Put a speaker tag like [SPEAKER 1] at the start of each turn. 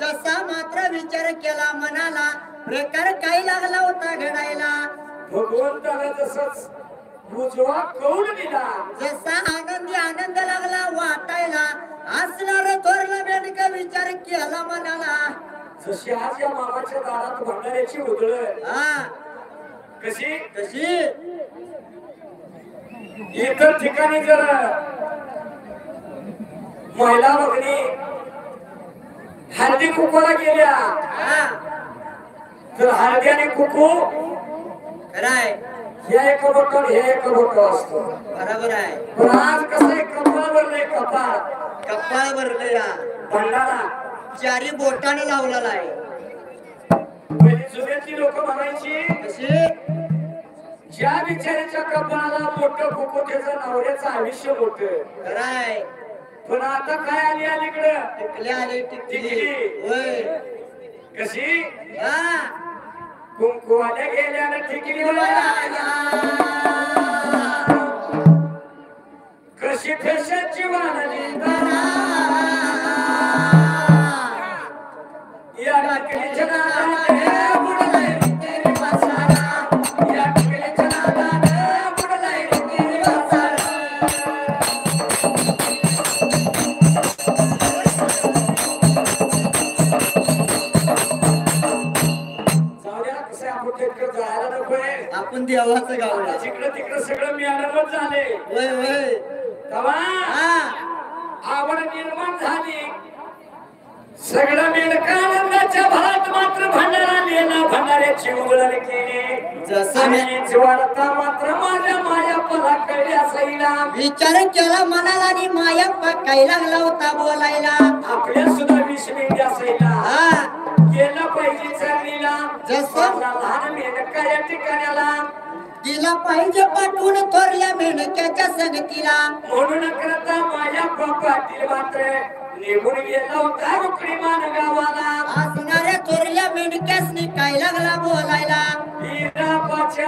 [SPEAKER 1] जसा मात्र विचार केला मनाला प्रकार काय लागला होता घडायला
[SPEAKER 2] भगवंताला तसंच मुजवा कौल दिला
[SPEAKER 1] जसा आनंदी आनंद लागला वाटायला असणार थोरला बेडका विचार केला मनाला
[SPEAKER 2] जशी आज या मामाच्या दारात भंडाऱ्याची उधळ
[SPEAKER 1] हा
[SPEAKER 2] कशी
[SPEAKER 1] कशी
[SPEAKER 2] इतर ठिकाणी जर महिला भगिनी हळदी कुकूला गेल्या तर हळदी आणि कुकू
[SPEAKER 1] खराय
[SPEAKER 2] हे एक बोटं हे एक बोटं असतो
[SPEAKER 1] बरोबर आहे
[SPEAKER 2] पण आज कसं कपाळ भरलंय कपाळ
[SPEAKER 1] कपाळ भरले या
[SPEAKER 2] भंडारा
[SPEAKER 1] चारी बोटाने लावलेला आहे
[SPEAKER 2] पहिली जुन्यातली लोक म्हणायची
[SPEAKER 1] कशी
[SPEAKER 2] ज्या बिचाऱ्याच्या कपाळाला मोठं कुकू त्याचं नवऱ्याचं आयुष्य मोठं
[SPEAKER 1] खराय
[SPEAKER 2] पण आता काय आली अलीकडे
[SPEAKER 1] टिकली आली टिकली
[SPEAKER 2] टिकली.
[SPEAKER 1] होय
[SPEAKER 2] कशी
[SPEAKER 1] हा
[SPEAKER 2] कुंकुवाल्या गेल्यानं टिकली कशी फॅशनची वाढली या टिकलीच्या नादाने बुडलाय तेरी मसाला या टिकलीच्या नादाने बुडलाय तेरी मसाला
[SPEAKER 1] आपण देवाचं गाव
[SPEAKER 2] जिकडे तिकडे सगळं मिळाल्यावर झाले
[SPEAKER 1] होय होय
[SPEAKER 2] तेव्हा आवड निर्माण झाली सगळं मेलकानंदाच्या भरात मात्र भंडारा नेला भंडाऱ्याची उघडण केली
[SPEAKER 1] जसं
[SPEAKER 2] ज्वारता मात्र माझ्या माया पराकडे असायला
[SPEAKER 1] विचार केला मनाला आणि माया काय लागला होता बोलायला
[SPEAKER 2] आपल्या सुद्धा 20 मिनिट असायला
[SPEAKER 1] हा
[SPEAKER 2] गेला पाहिजे चाललीला
[SPEAKER 1] जसं
[SPEAKER 2] लहान मेनका या ठिकाणाला
[SPEAKER 1] तिला पाहिजे पाठवून थोरल्या मेंढक्याच्या संगतीला
[SPEAKER 2] म्हणून करता माझ्या पाटील मात्र निघून गेला होता रुकडी मान गावाला
[SPEAKER 1] असणाऱ्या थोरल्या मेंढक्यासनी काय लागला बोलायला
[SPEAKER 2] हिरा पाच्या